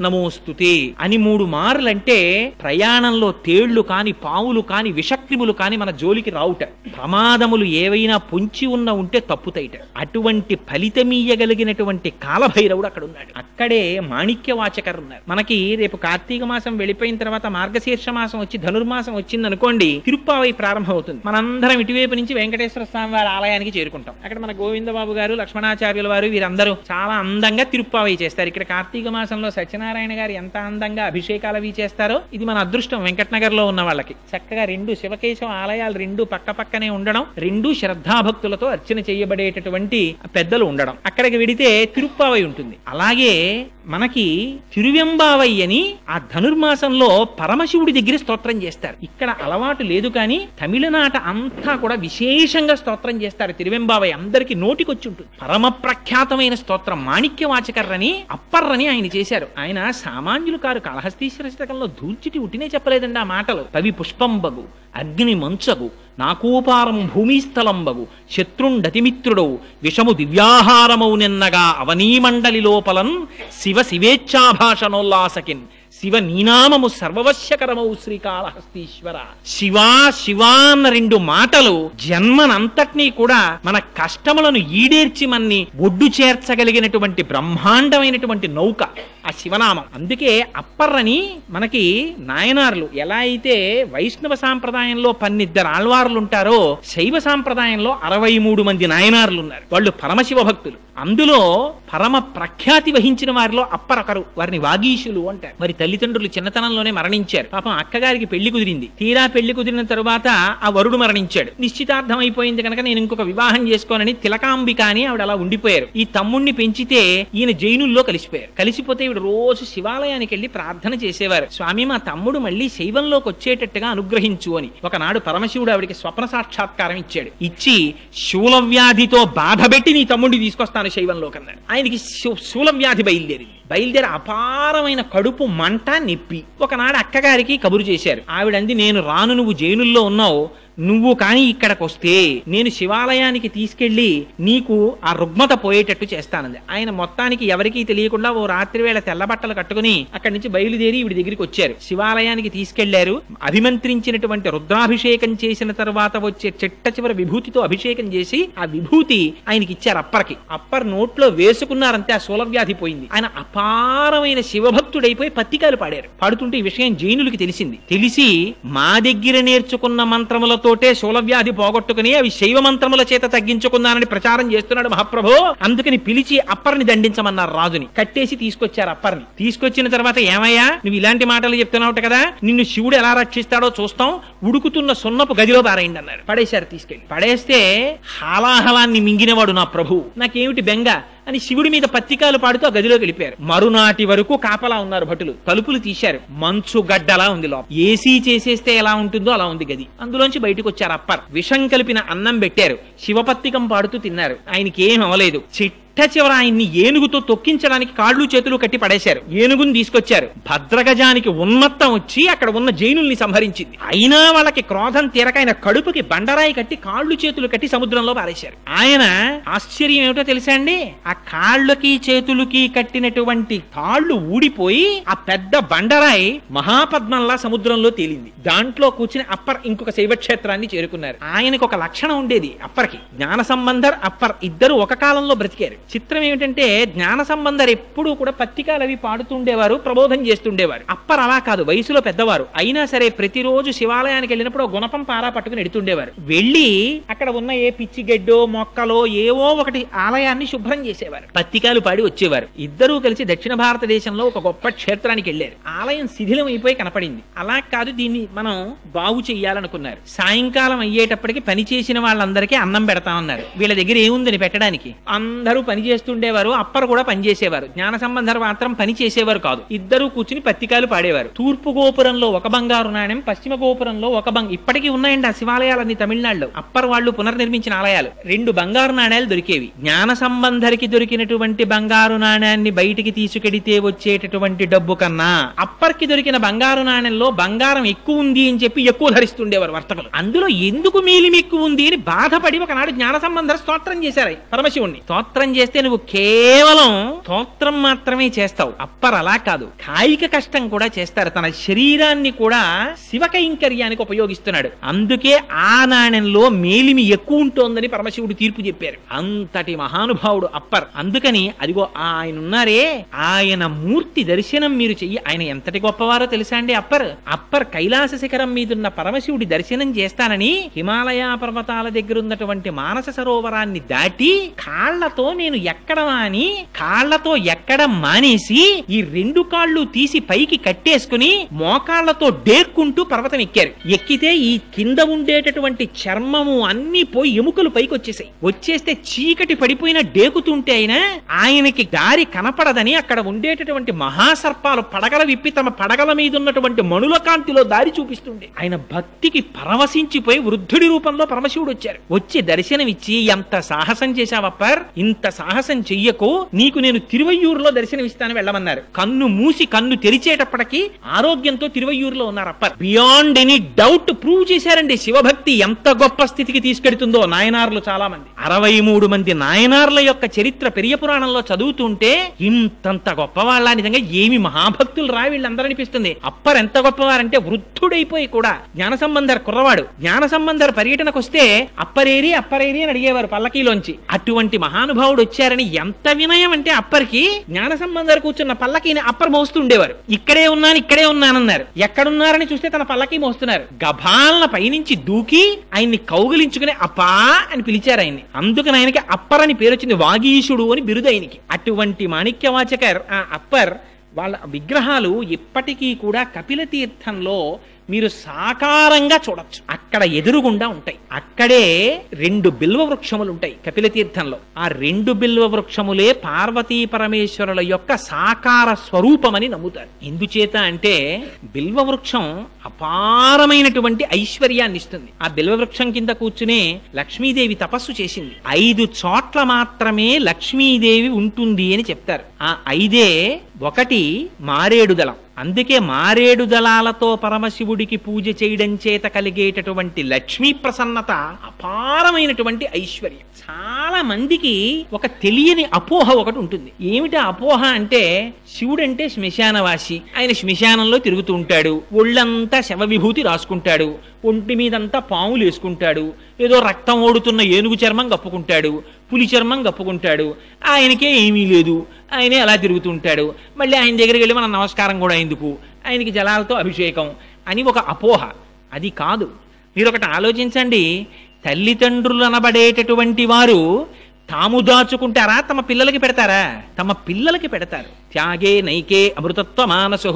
నమోస్తుతే అని 3 మార్లంటే ప్రయాణంలో తేళ్లు కాని, పావులు కాని, విషక్రిములు కాని మన జోలికి రావుట. ప్రమాదములు ఏవైనా పొంచి ఉంటే తప్పుతాయిట. అటువంటి ఫలితమీయగలిగినటువంటి కాలభైరవుడు అక్కడ ఉన్నాడు. అక్కడే మాణిక్యవాచకరు ఉన్నారు. మనకి రేపు కార్తీక మాసం వెళ్ళిపోయిన తర్వాత మార్గశీర్ష మాసం వచ్చి ధనుర్మాసం వచ్చింది అనుకోండి, తిరుప్పావై ప్రారంభం అవుతుంది. మనందరం ఇటువైపు నుంచి వెంకటేశ్వర స్వామి వారి ఆలయానికి చేరుకుంటాం. అక్కడ మన గోవింద బాబు గారు, లక్ష్మణాచార్యుల వారు వీరందరూ చాలా అందంగా తిరుప్పావై చేస్తారు. ఇక్కడ కార్తీక మాసంలో సత్యనారాయణ గారు ఎంత అందంగా అభిషేకాలు అవి చేస్తారో, ఇది మన అదృష్టం వెంకటనగర్ లో ఉన్న వాళ్ళకి. చక్కగా 2 శివకేశవ ఆలయాలు 2 పక్క పక్కనే ఉండడం, 2 శ్రద్ధాభక్తులతో అర్చన చేయబడేటటువంటి పెద్దలు ఉండడం. అక్కడికి వెడితే తిరుప్పావై ఉంటుంది. అలాగే మనకి తిరువెంబావై అని ఆ ధనుర్మాసంలో పరమశివుడి దగ్గర స్తోత్రం చేస్తారు. ఇక్కడ అలవాటు లేదు కానీ తమిళనాట అంతా కూడా విశేషంగా స్తోత్రం చేస్తారు. తిరువెంబావై అందరికి నోటికొచ్చి ఉంటుంది. పరమ ప్రఖ్యాతమైన స్తోత్రం మాణిక్యవాచకర్రని అప్పర్రని ఆయన చేశారు. ఆయన సామాన్యులు కారు. కాళహస్తీశ్వర శతకంలో దూర్చిటి ఉట్టినే చెప్పలేదండి ఆ మాటలు. కవి పుష్పంబగు, అగ్ని మంచగు, నాకూపారం భూమిస్థలంబగు, శత్రుండతిమిత్రుడవు, విషము దివ్యాహారమౌ నిన్నగా అవనీమండలి లోపలన్ శివ శివేచ్ఛాభాషణోల్లాసకిన్ శివ నీనామము సర్వవశ్యకరమౌ శ్రీకాళహస్తీశ్వర. శివా శివా అన్న 2 మాటలు జన్మనంతటినీ కూడా మన కష్టములను ఈడేర్చి మన్ని ఒడ్డు చేర్చగలిగినటువంటి బ్రహ్మాండమైనటువంటి నౌక ఆ శివనామం. అందుకే అప్పర్రని మనకి నాయనార్లు ఎలా అయితే వైష్ణవ సాంప్రదాయంలో 12 ఆళ్వార్లు ఉంటారో, శైవ సాంప్రదాయంలో 63 మంది నాయనార్లు ఉన్నారు. వాళ్ళు పరమశివ భక్తులు. అందులో పరమ ప్రఖ్యాతి వహించిన వారిలో అప్పరొకరు. వారిని వాగీశులు అంటారు. మరి తల్లిదండ్రులు చిన్నతనంలోనే మరణించారు. పాపం అక్కగారికి పెళ్లి కుదిరింది. తీరా పెళ్లి కుదిరిన తరువాత ఆ వరుడు మరణించాడు. నిశ్చితార్థం అయిపోయింది కనుక నేను ఇంకొక వివాహం చేసుకోనని తిలకాంబిక అని ఆవిడ అలా ఉండిపోయారు. ఈ తమ్ముణ్ణి పెంచితే ఈయన జైనుల్లో కలిసిపోయారు. కలిసిపోతే ఈవిడ రోజు శివాలయానికి వెళ్లి ప్రార్థన చేసేవారు. స్వామి, మా తమ్ముడు మళ్ళీ శైవంలోకి వచ్చేటట్టుగా అనుగ్రహించు అని. ఒకనాడు పరమశివుడు ఆవిడికి స్వప్న సాక్షాత్కారం ఇచ్చాడు. ఇచ్చి శూలవ్యాధితో బాధపెట్టి నీ తమ్ముడిని తీసుకొస్తాను శైవంలోకి అన్నాడు. ఆయనకి శూలవ్యాధి బయలుదేరి అపారమైన కడుపు మంట, నొప్పి. ఒకనాడు అక్కగారికి కబురు చేశారు. ఆవిడంది, నేను రాను, నువ్వు జైనుల్లో ఉన్నావు, నువ్వు కానీ ఇక్కడికి వస్తే నేను శివాలయానికి తీసుకెళ్లి నీకు ఆ రుగ్మత పోయేటట్టు చేస్తానంది. ఆయన మొత్తానికి ఎవరికీ తెలియకుండా ఓ రాత్రి వేళ తెల్లబట్టలు కట్టుకుని అక్కడి నుంచి బయలుదేరి ఈవిడి దగ్గరికి వచ్చారు. శివాలయానికి తీసుకెళ్లారు. అభిమంత్రించినటువంటి రుద్రాభిషేకం చేసిన తర్వాత వచ్చే చిట్ట చివరి విభూతితో అభిషేకం చేసి ఆ విభూతి ఆయనకి ఇచ్చారు. అప్పర్కి. అప్పర్ నోట్లో వేసుకున్నారంతే ఆ శూలవ్యాధి పోయింది. ఆయన అపారమైన శివభక్తుడైపోయి పత్తికాలు పాడారు. పాడుతుంటే ఈ విషయం జైనులకి తెలిసి మా దగ్గర నేర్చుకున్న మంత్రములతోటే శూలవ్యాధి పోగొట్టుకుని అవి శైవ మంత్రముల చేత తగ్గించుకున్నానని ప్రచారం చేస్తున్నాడు మహాప్రభు. అందుకని పిలిచి అప్పర్ని దండించమన్నారు. రాజుని కట్టేసి తీసుకొచ్చారు. అప్పర్ని తీసుకొచ్చిన తర్వాత, ఏమయ్యా నువ్వు ఇలాంటి మాటలు చెప్తున్నావు కదా, నిన్ను శివుడు ఎలా రక్షిస్తాడో చూస్తాం, ఉడుకుతున్న సున్నపు గదిలో పారేయండి అన్నారు. పడేశారు. తీసుకెళ్లి పడేస్తే హాలాహలాన్ని మింగినవాడు నా ప్రభు, నాకేమిటి బెంగ అని శివుడి మీద పత్తికాలు పాడుతూ ఆ గదిలోకి వెళ్ళిపోయారు. మరునాటి వరకు కాపలా ఉన్నారు భటులు. తలుపులు తీశారు. మంచు గడ్డలా ఉంది లోపల. ఏసీ చేసేస్తే ఎలా ఉంటుందో అలా ఉంది గది. అందులోంచి బయటకు వచ్చారు అప్పర్. విషం కలిపిన అన్నం పెట్టారు. శివపత్తికం పాడుతూ తిన్నారు. ఆయనకి ఏం అవలేదు. చివర ఆయన్ని ఏనుగుతో తొక్కించడానికి కాళ్ళు చేతులు కట్టి పడేశారు. ఏనుగుని తీసుకొచ్చారు. భద్రగజానికి ఉన్మత్తం వచ్చి అక్కడ ఉన్న జైనుల్ని సంహరించింది. అయినా వాళ్ళకి క్రోధం తీరక ఆయన కడుపుకి బండరాయి కట్టి కాళ్ళు చేతులు కట్టి సముద్రంలో పారేశారు. ఆయన ఆశ్చర్యం ఏమిటో తెలుసా అండి, ఆ కాళ్ళకి చేతులకి కట్టినటువంటి తాళ్లు ఊడిపోయి ఆ పెద్ద బండరాయి మహాపద్మంలా సముద్రంలో తేలింది. దాంట్లో కూర్చుని అప్పర్ ఇంకొక శైవక్షేత్రాన్ని చేరుకున్నారు. ఆయనకు ఒక లక్షణం ఉండేది. అప్పర్కి జ్ఞాన సంబంధర్ అప్పర్ ఇద్దరు ఒక కాలంలో బ్రతికారు. చిత్రం ఏమిటంటే జ్ఞాన సంబంధర్ ఎప్పుడూ కూడా పత్రికలు అవి పాడుతుండేవారు, ప్రబోధం చేస్తుండేవారు. అప్పర్ అలా కాదు, వయసులో పెద్దవారు అయినా సరే ప్రతిరోజు శివాలయానికి వెళ్ళినప్పుడు గుణపం పారా పట్టుకుని ఎడుతుండేవారు. వెళ్ళి అక్కడ ఉన్న ఏ పిచ్చి గడ్డో మొక్కలో ఏవో ఒకటి ఆలయాన్ని శుభ్రం చేసేవారు, పత్రికలు పాడి వచ్చేవారు. ఇద్దరూ కలిసి దక్షిణ భారతదేశంలో ఒక గొప్ప క్షేత్రానికి వెళ్ళారు. ఆలయం శిథిలం అయిపోయి కనపడింది. అలా కాదు, దీన్ని మనం బాగు చెయ్యాలనుకున్నారు. సాయంకాలం అయ్యేటప్పటికి పని చేసిన వాళ్ళందరికీ అన్నం పెడతామన్నారు. వీళ్ళ దగ్గర ఏముందని పెట్టడానికి? అందరూ పని చేస్తుండేవారు, అప్పర్ కూడా పనిచేసేవారు. జ్ఞాన సంబంధర్ మాత్రం పని చేసేవారు కాదు. ఇద్దరూ కూర్చుని పత్రికలు పాడేవారు. తూర్పు గోపురంలో ఒక బంగారు నాణ్యం, పశ్చిమ గోపురంలో ఒక ఇప్పటికీ ఉన్నాయండి ఆ శివాలయాలన్నీ తమిళనాడులో. అప్పర్ వాళ్ళు పునర్నిర్మించిన ఆలయాలు. 2 బంగారు నాణ్యాలు దొరికేవి. జ్ఞాన సంబంధరికి దొరికినటువంటి బంగారు నాణ్యాన్ని బయటికి తీసుకెడితే వచ్చేటటువంటి డబ్బు కన్నా అప్పర్కి దొరికిన బంగారు నాణ్యంలో బంగారం ఎక్కువ ఉంది అని చెప్పి ఎక్కువ ధరిస్తుండేవారు వర్తకులు. అందులో ఎందుకు మేలిమి ఎక్కువ ఉంది అని బాధపడి ఒకనాడు జ్ఞాన సంబంధర్ స్తోత్రం చేశారు పరమశివుణ్ణి. స్తోత్రం చేస్తే నువ్వు కేవలం స్తోత్రం మాత్రమే చేస్తావు, అప్పర్ అలా కాదు, కాయిక కష్టం కూడా చేస్తారు. తన శరీరాన్ని కూడా శివకైంకర్యానికి ఉపయోగిస్తున్నాడు. అందుకే ఆ నాణ్యంలో మేలిమి ఎక్కువ ఉంటోందని పరమశివుడు తీర్పు చెప్పారు. అంతటి మహానుభావుడు అప్పర్. అందుకని అదిగో ఆయన ఉన్నారే, ఆయన మూర్తి దర్శనం మీరు చెయ్యి. ఆయన ఎంతటి గొప్పవారో తెలుసా అండి అప్పర్ కైలాస శిఖరం మీదున్న పరమశివుడి దర్శనం చేస్తానని హిమాలయ పర్వతాల దగ్గర ఉన్నటువంటి మానస సరోవరాన్ని దాటి కాళ్లతో నేను ఎక్కడమా అని కాళ్లతో ఎక్కడం మానేసి ఈ 2 కాళ్ళు తీసి పైకి కట్టేసుకుని మోకాళ్లతో డేర్కుంటూ పర్వతం ఎక్కారు. ఎక్కితే ఈ కింద ఉండేటటువంటి చర్మము అన్ని పోయి ఎముకలు పైకి వచ్చేస్తే చీకటి పడిపోయిన డేకుతుంటే అయినా ఆయనకి దారి కనపడదని అక్కడ ఉండేటటువంటి మహాసర్పాలు పడగల విప్పి తమ పడగల మీద ఉన్నటువంటి మణుల కాంతిలో దారి చూపిస్తుండే. ఆయన భక్తికి పరవశించిపోయి వృద్ధుడి రూపంలో పరమశివుడు వచ్చారు. వచ్చి దర్శనమిచ్చి, ఎంత సాహసం చేశావప్పర్, ఇంత సాహసం చెయ్యకు, నీకు నేను తిరువయ్యూరులో దర్శనమిస్తాను వెళ్ళమన్నారు. కన్ను మూసి కన్ను తెరిచేటప్పటికి ఆరోగ్యంతో తిరువయ్యూరులో ఉన్నారు upper. Beyond any doubt prove చేశారండి శివభక్తి ఎంత గొప్ప స్థితికి తీసుకెడుతుందో. నాయనార్లు చాలా మంది, 63 మంది నాయనార్ల యొక్క చరిత్ర పెరియ పురాణంలో చదువుతుంటే ఇంతంత గొప్పవాళ్ళ, నిజంగా ఏమి మహాభక్తులు రా వీళ్ళందరూ అనిపిస్తుంది. అప్పర్ ఎంత గొప్పవారంటే వృద్ధుడైపోయి కూడా జ్ఞాన సంబంధర్ కుర్రవాడు. జ్ఞాన సంబంధర్ పర్యటనకు వస్తే అప్పరేరి అని అడిగేవారు పల్లకీలోంచి. అటువంటి మహానుభావుడు వచ్చారని ఎంత వినయం అంటే అప్పర్కి, జ్ఞాన సంబంధర్ కూర్చున్న పల్లకీని అప్పర్ మోస్తుండేవారు. ఇక్కడే ఉన్నానన్నారు. ఎక్కడున్నారని చూస్తే తన పల్లకీ మోస్తున్నారు. గభాలన పైనుంచి దూకి ఆయన్ని కౌగిలించుకుని అప్పా అని పిలిచారు ఆయన్ని. అందుకని ఆయనకి అప్పర్ అని పేరు వచ్చింది. వాగీశుడు అని బిరుదు ఆయనకి. అటువంటి మాణిక్యవాచకర్ ఆ అప్పర్ వాళ్ళ విగ్రహాలు ఇప్పటికీ కూడా కపిల తీర్థంలో మీరు సాకారంగా చూడొచ్చు. అక్కడ ఎదురుగుండా ఉంటాయి. అక్కడే 2 బిల్వ వృక్షములు ఉంటాయి కపిల తీర్థంలో. ఆ 2 బిల్వ వృక్షములే పార్వతీ పరమేశ్వరుల యొక్క సాకార స్వరూపమని నమ్ముతారు. ఎందుచేత అంటే బిల్వ వృక్షం అపారమైనటువంటి ఐశ్వర్యాన్ని ఇస్తుంది. ఆ బిల్వ వృక్షం కింద కూర్చునే లక్ష్మీదేవి తపస్సు చేసింది. 5 చోట్ల మాత్రమే లక్ష్మీదేవి ఉంటుంది అని చెప్తారు. ఆ 5 ఒకటి మారేడు దళం. అందుకే మారేడు దళాలతో పరమశివుడికి పూజ చేయడం చేత కలిగేటటువంటి లక్ష్మీ ప్రసన్నత అపారమైనటువంటి ఐశ్వర్యం. చాలా మందికి ఒక తెలియని అపోహ ఒకటి ఉంటుంది. ఏమిటా అపోహ అంటే, శివుడంటే శ్మశానవాసి, ఆయన శ్మశానంలో తిరుగుతూ ఉంటాడు, ఒళ్ళంతా శవ విభూతి రాసుకుంటాడు, ఒంటి మీదంతా పాములు వేసుకుంటాడు, ఏదో రక్తం ఓడుతున్న ఏనుగు చర్మం కప్పుకుంటాడు, పులి చర్మం కప్పుకుంటాడు, ఆయనకే ఏమీ లేదు, ఆయనే అలా తిరుగుతుంటాడు, మళ్ళీ ఆయన దగ్గరికి వెళ్ళి మనం నమస్కారం కూడా ఎందుకు, ఆయనకి జలాలతో అభిషేకం అని ఒక అపోహ. అది కాదు. మీరు ఒకటి ఆలోచించండి, తల్లిదండ్రులు అనబడేటటువంటి వారు తాము దాచుకుంటారా, తమ పిల్లలకి పెడతారా? తమ పిల్లలకి పెడతారు. త్యాగే నైకే అమృతత్వ మానసు.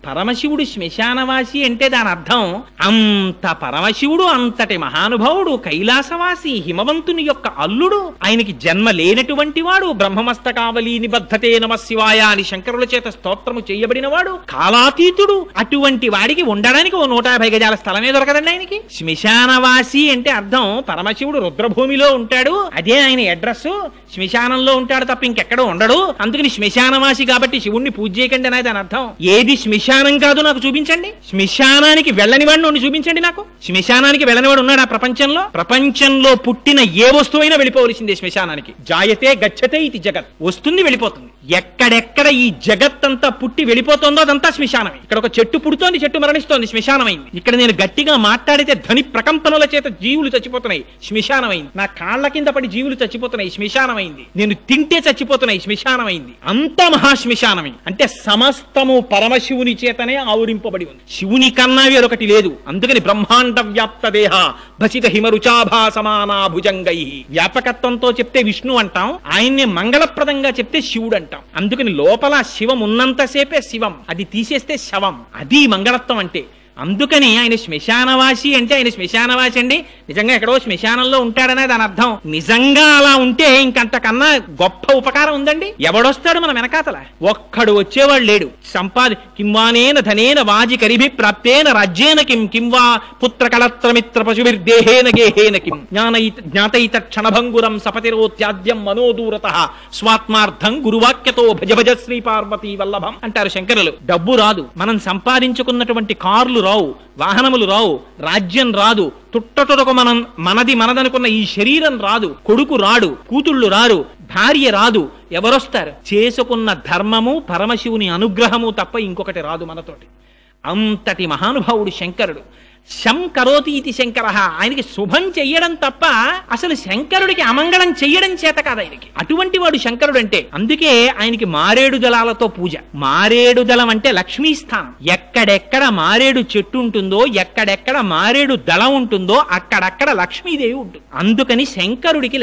పరమశివుడు శ్మశానవాసి అంటే దాని అర్థం అంత పరమశివుడు అంతటి మహానుభావుడు, కైలాసవాసి, హిమవంతుని యొక్క అల్లుడు, ఆయనకి జన్మ లేనటువంటి వాడు, బ్రహ్మమస్తకావలి నిబద్ధతే నమ శివాయ అని శంకరుల చేత స్తోత్రము చేయబడిన వాడు, కాలాతీతుడు. అటువంటి వాడికి ఉండడానికి 150 గజాల స్థలమే దొరకదండి ఆయనకి. శ్మశానవాసి అంటే అర్థం పరమశివుడు రుద్రభూమిలో ఉంటాడు, అదే ఆయన అడ్రస్. శ్మశానంలో ఉంటాడు తప్ప ఇంకెక్కడ ఉండడు. అందుకని శ్మశానవాసి కాబట్టి శివుణ్ణి పూజ చేయకండి అనేది దాని అర్థం. ఏది శ్మశానం శ్మశానం కాదు నాకు చూపించండి, శ్మశానానికి వెళ్ళని వాడిని చూపించండి నాకు. శ్మశానానికి వెళ్ళనివాడు ఉన్నాడు ఆ ప్రపంచంలో? ప్రపంచంలో పుట్టిన ఏ వస్తువైనా వెళ్ళిపోవలసిందే శ్మశానానికి. జాయతే గచ్చతే ఇది జగత్, వస్తుంది వెళ్ళిపోతుంది. ఎక్కడెక్కడ ఈ జగత్తంతా పుట్టి వెళ్ళిపోతుందో అదంతా శ్మశానమే. ఇక్కడ ఒక చెట్టు పుడుతోంది, చెట్టు మరణిస్తోంది, శ్మశానమైంది. ఇక్కడ నేను గట్టిగా మాట్లాడితే ధ్వని ప్రకంపనల చేత జీవులు చచ్చిపోతున్నాయి, శ్మశానమైంది. నా కాళ్ల కింద పడి జీవులు చచ్చిపోతున్నాయి, శ్మశానమైంది. నేను తింటే చచ్చిపోతున్నాయి, శ్మశానమైంది. అంతా మహాశ్మశానమే. అంటే సమస్తము పరమశివుని చేతనే ఆవురింపబడి ఉంది. శివుని కన్నా వేరొకటి లేదు. అందుకని బ్రహ్మాండ వ్యాప్త దేహ భసిత హిమరుచాభా సమానా భుజంగై. వ్యాపకత్వంతో చెప్తే విష్ణు అంటాం, ఆయన్ని మంగళప్రదంగా చెప్తే శివుడు అంటాం. అందుకని లోపల శివం ఉన్నంతసేపే శివం, అది తీసేస్తే శవం. అది మంగళత్వం అంటే. అందుకని ఆయన శ్మశానవాసి అంటే ఆయన శ్మశానవాసి అండి నిజంగా ఎక్కడో శ్మశానంలో ఉంటాడనే దాని అర్థం. నిజంగా అలా ఉంటే ఇంకంతకన్నా గొప్ప ఉపకారం ఉందండి? ఎవడొస్తాడు మన వెనకాతల? ఒక్కడు వచ్చేవాడు లేడు. కింవానేన ధనేన వాజి కరిభి ప్రాప్తేన రాజ్యేన కింవా పుత్ర కళత్రమిత్ర పశుభిర్దేహేన గేహేన కిం జ్ఞాతైత క్షణభంగురం సపతిరోత్యాద్యం మనోదూరత స్వాత్మార్థం గురువాక్యతో భజ భజ శ్రీ పార్వతీ వల్లభం అంటారు శంకరులు. డబ్బు రాదు, మనం సంపాదించుకున్నటువంటి కార్లు రావు, వాహనములు రావు, రాజ్యం రాదు, తుట్టతుడకు మనదనుకున్న ఈ శరీరం రాదు, కొడుకు రాడు, కూతుళ్ళు రారు, భార్య రాదు. ఎవరొస్తారు? చేసుకున్న ధర్మము పరమశివుని అనుగ్రహము తప్ప ఇంకొకటి రాదు మనతోటి. అంతటి మహానుభావుడు శంకరుడు. శం కరోతి ఇది శంకర. ఆయనకి శుభం చెయ్యడం తప్ప అసలు శంకరుడికి అమంగళం చెయ్యడం చేత కాదు ఆయనకి. అటువంటి వాడు శంకరుడు అంటే. అందుకే ఆయనకి మారేడు దళాలతో పూజ. మారేడు దళం అంటే లక్ష్మీ స్థానం. ఎక్కడెక్కడ మారేడు చెట్టు ఉంటుందో, ఎక్కడెక్కడ మారేడు దళం ఉంటుందో అక్కడక్కడ లక్ష్మీదేవి ఉంటుంది. అందుకని శంకరుడికి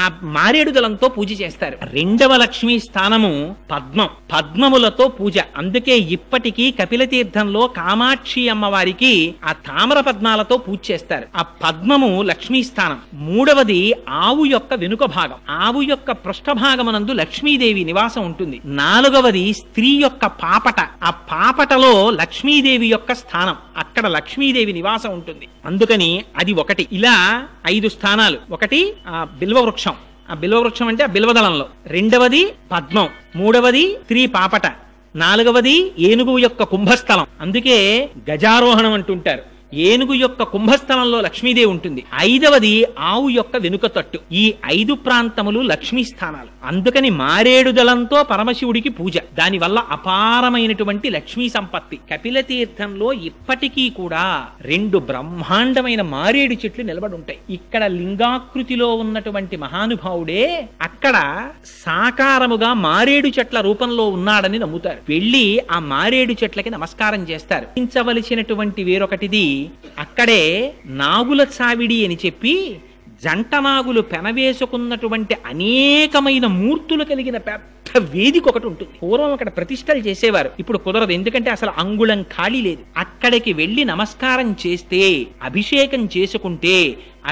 ఆ మారేడు దళంతో పూజ చేస్తారు. రెండవ లక్ష్మీ స్థానము పద్మం. పద్మములతో పూజ. అందుకే ఇప్పటికీ కపిల తీర్థంలో కామాక్షి అమ్మవారికి ఆ తామర పద్మాలతో పూజ చేస్తారు. ఆ పద్మము లక్ష్మీ స్థానం. మూడవది ఆవు యొక్క వెనుక భాగం. ఆవు యొక్క పృష్ఠభాగమునందు లక్ష్మీదేవి నివాసం ఉంటుంది. నాలుగవది స్త్రీ యొక్క పాపట. ఆ పాపటలో లక్ష్మీదేవి యొక్క స్థానం. అక్కడ లక్ష్మీదేవి నివాసం ఉంటుంది. అందుకని అది ఒకటి. ఇలా 5 స్థానాలు. ఒకటి ఆ బిల్వవృక్షం. ఆ బిల్వవృక్షం అంటే ఆ బిల్వదళంలో. రెండవది పద్మం. మూడవది స్త్రీ పాపట. నాలుగవది ఏనుగు యొక్క కుంభస్థలం. అందుకే గజారోహణం అంటుంటారు. ఏనుగు యొక్క కుంభస్థలంలో లక్ష్మీదేవి ఉంటుంది. 5వది ఆవు యొక్క వెనుక తట్టు. ఈ 5 ప్రాంతములు లక్ష్మీ స్థానాలు. అందుకని మారేడు దళంతో పరమశివుడికి పూజ. దానివల్ల అపారమైనటువంటి లక్ష్మీ సంపత్తి. కపిల తీర్థంలో ఇప్పటికీ కూడా 2 బ్రహ్మాండమైన మారేడు చెట్లు నిలబడి ఉంటాయి. ఇక్కడ లింగాకృతిలో ఉన్నటువంటి మహానుభావుడే అక్కడ సాకారముగా మారేడు చెట్ల రూపంలో ఉన్నాడని నమ్ముతారు. వెళ్ళి ఆ మారేడు చెట్లకి నమస్కారం చేస్తారు. ించవలసినటువంటి వేరొకటిది, అక్కడే నాగుల చావిడి అని చెప్పి జంట నాగులు పెనవేసుకున్నటువంటి అనేకమైన మూర్తులు కలిగిన పెద్ద వేదిక ఒకటి ఉంటుంది. పూర్వం అక్కడ ప్రతిష్టలు చేసేవారు. ఇప్పుడు కుదరదు, ఎందుకంటే అసలు అంగుళం ఖాళీ లేదు. అక్కడికి వెళ్లి నమస్కారం చేస్తే, అభిషేకం చేసుకుంటే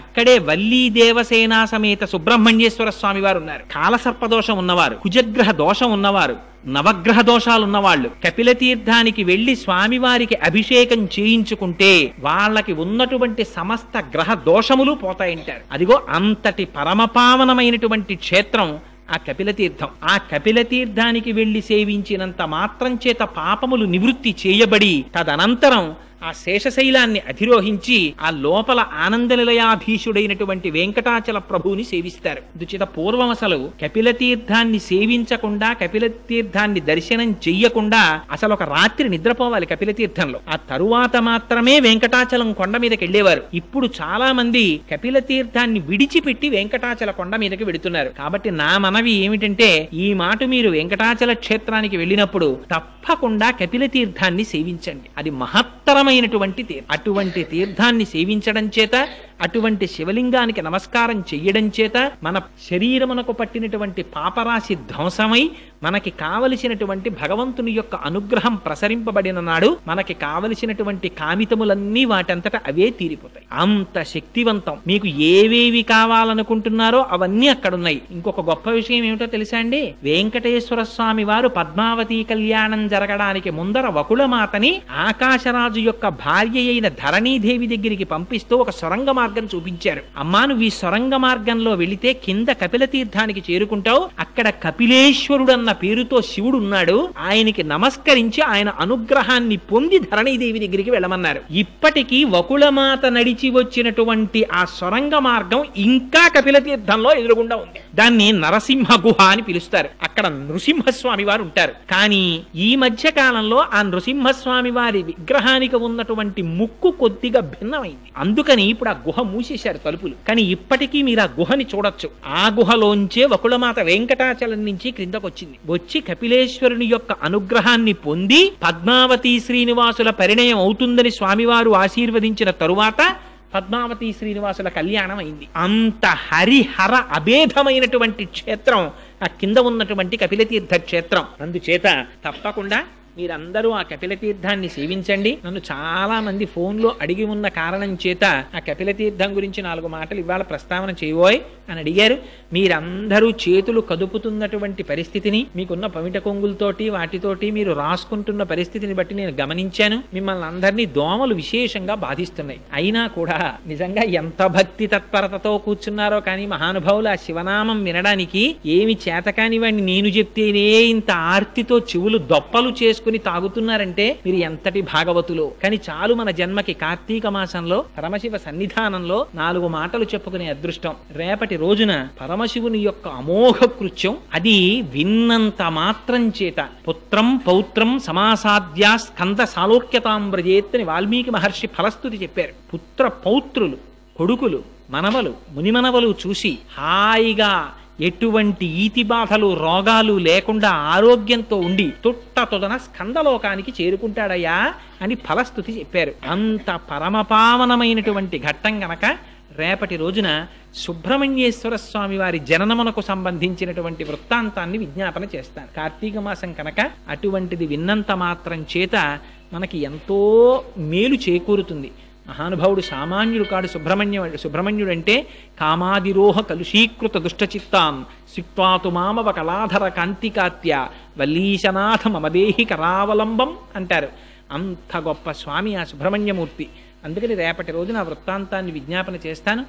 అక్కడే వల్లీ దేవసేనా సమేత సుబ్రహ్మణ్యేశ్వర స్వామి వారు ఉన్నారు. కాలసర్పదోషం ఉన్నవారు, కుజగ్రహ దోషం ఉన్నవారు, నవగ్రహ దోషాలున్నవాళ్లు కపిల తీర్థానికి వెళ్లి స్వామివారికి అభిషేకం చేయించుకుంటే వాళ్ళకి ఉన్నటువంటి సమస్త గ్రహ దోషములు పోతాయంటారు. అదిగో అంతటి పరమపావనమైనటువంటి క్షేత్రం ఆ కపిల తీర్థం. ఆ కపిల తీర్థానికి వెళ్లి సేవించినంత మాత్రం చేత పాపములు నివృత్తి చేయబడి తదనంతరం ఆ శేషశైలాన్ని అధిరోహించి ఆ లోపల ఆనంద నిలయాధీశుడైనటువంటి వెంకటాచల ప్రభువుని సేవిస్తారు. దుచిత పూర్వం అసలు కపిల తీర్థాన్ని సేవించకుండా, కపిల తీర్థాన్ని దర్శనం చెయ్యకుండా అసలు ఒక రాత్రి నిద్రపోవాలి కపిల తీర్థంలో. ఆ తరువాత మాత్రమే వెంకటాచలం కొండ మీదకి వెళ్లేవారు. ఇప్పుడు చాలా మంది కపిల తీర్థాన్ని విడిచిపెట్టి వెంకటాచల కొండ మీదకి వెడుతున్నారు. కాబట్టి నా మనవి ఏమిటంటే, ఈ మాట మీరు వెంకటాచల క్షేత్రానికి వెళ్ళినప్పుడు తప్పకుండా కపిల తీర్థాన్ని సేవించండి. అది మహత్తరమైనటువంటి తీర్థం. అటువంటి తీర్థాన్ని సేవించడం చేత, అటువంటి శివలింగానికి నమస్కారం చెయ్యడం చేత మన శరీరమునకు పట్టినటువంటి పాపరాశి ధ్వంసమై మనకి కావలసినటువంటి భగవంతుని యొక్క అనుగ్రహం ప్రసరింపబడిన నాడు మనకి కావలసినటువంటి కామితములన్నీ వాటంతట అవే తీరిపోతాయి. అంత శక్తివంతం. మీకు ఏవేవి కావాలనుకుంటున్నారో అవన్నీ అక్కడున్నాయి. ఇంకొక గొప్ప విషయం ఏమిటో తెలుసా అండి? వెంకటేశ్వర స్వామి వారు పద్మావతి కళ్యాణం జరగడానికి ముందర వకుళమాతని ఆకాశరాజు యొక్క భార్య అయిన ధరణీదేవి దగ్గరికి పంపిస్తూ ఒక సొరంగ మార్గం మార్గం చూపించారు. అమ్మా నువ్వు ఈ సొరంగ మార్గంలో వెళితే కింద కపిల తీర్థానికి చేరుకుంటావు, అక్కడ కపిలేశ్వరుడన్న పేరుతో శివుడు ఉన్నాడు, ఆయనకి నమస్కరించి ఆయన అనుగ్రహాన్ని పొంది ధరణీదేవి దగ్గరికి వెళ్ళమన్నారు. ఇప్పటికీ వకుళమాత నడిచి వచ్చినటువంటి ఆ సొరంగ మార్గం ఇంకా కపిల తీర్థంలో ఎదురుగుండా ఉంది. దాన్ని నరసింహ గుహ అని పిలుస్తారు. అక్కడ నృసింహస్వామి వారు ఉంటారు. కానీ ఈ మధ్య కాలంలో ఆ నృసింహస్వామి వారి విగ్రహానికి ఉన్నటువంటి ముక్కు కొద్దిగా భిన్నమైంది. అందుకని ఇప్పుడు ఆ గుహ మూసేశారు తలుపులు. కానీ ఇప్పటికీ మీరు ఆ గుహని చూడొచ్చు. ఆ గుహలోంచే వకుళమాత వెంకటాచలం నుంచి క్రిందకొచ్చింది. వచ్చి కపిలేశ్వరుని యొక్క అనుగ్రహాన్ని పొంది పద్మావతి శ్రీనివాసుల పరిణయం అవుతుందని స్వామివారు ఆశీర్వదించిన తరువాత పద్మావతి శ్రీనివాసుల కళ్యాణం అయింది. అంత హరిహర అభేదమైనటువంటి క్షేత్రం ఆ కింద ఉన్నటువంటి కపిలతీర్థ క్షేత్రం. అందుచేత తప్పకుండా మీరందరూ ఆ కపిల తీర్థాన్ని సేవించండి. నన్ను చాలా మంది ఫోన్లో అడిగి ఉన్న కారణం చేత ఆ కపిల తీర్థం గురించి 4 మాటలు ఇవాళ ప్రస్తావన చేయబోయ్ అని అడిగారు. మీరందరూ చేతులు కదుపుతున్నటువంటి పరిస్థితిని, మీకున్న పమిట కొంగులతోటి వాటితోటి మీరు రాసుకుంటున్న పరిస్థితిని బట్టి నేను గమనించాను. మిమ్మల్ని అందరినీ దోమలు విశేషంగా బాధిస్తున్నాయి. అయినా కూడా నిజంగా ఎంత భక్తి తత్పరతతో కూర్చున్నారో కానీ మహానుభావులు ఆ శివనామం వినడానికి ఏమి చేతకాని వాడిని నేను చెప్తేనే ఇంత ఆర్తితో చెవులు దొప్పలు చేసుకుని తాగుతున్నారంటే మీరు ఎంతటి భాగవతులు. కానీ చాలు మన జన్మకి కార్తీక మాసంలో పరమశివ సన్నిధానంలో 4 మాటలు చెప్పుకునే అదృష్టం. రేపటి రోజున పరమశివుని యొక్క అమోఘ కృత్యం అది విన్నంత మాత్రం చేత పుత్రం పౌత్రం సమాసాద్యా స్కంద సాలోక్యతాంబ్రజేత్ అని వాల్మీకి మహర్షి ఫలస్తుతి చెప్పారు. పుత్ర పౌత్రులు, కొడుకులు, మనవలు, మునిమనవలు చూసి హాయిగా ఎటువంటి ఈతి బాధలు రోగాలు లేకుండా ఆరోగ్యంతో ఉండి తొట్టతొదన స్కందలోకానికి చేరుకుంటాడయ్యా అని ఫలస్తుతి చెప్పారు. అంత పరమపావనమైనటువంటి ఘట్టం గనక రేపటి రోజున సుబ్రహ్మణ్యేశ్వర స్వామి వారి జననమునకు సంబంధించినటువంటి వృత్తాంతాన్ని విజ్ఞాపన చేస్తాను. కార్తీక మాసం కనుక అటువంటిది విన్నంత మాత్రం చేత మనకి ఎంతో మేలు చేకూరుతుంది. మహానుభావుడు సామాన్యుడు కాడు. సుబ్రహ్మణ్యుడు అంటే కామాదిరోహ కలుషీకృత దుష్టచిత్తాం సిక్వాతు మామవ కళాధర కాంతికాత్య వల్లీశనాథ మమదేహి కరావలంబం అంటారు. అంత గొప్ప స్వామి ఆ సుబ్రహ్మణ్యమూర్తి. అందుకని రేపటి రోజున ఆ వృత్తాంతాన్ని విజ్ఞాపన చేస్తాను.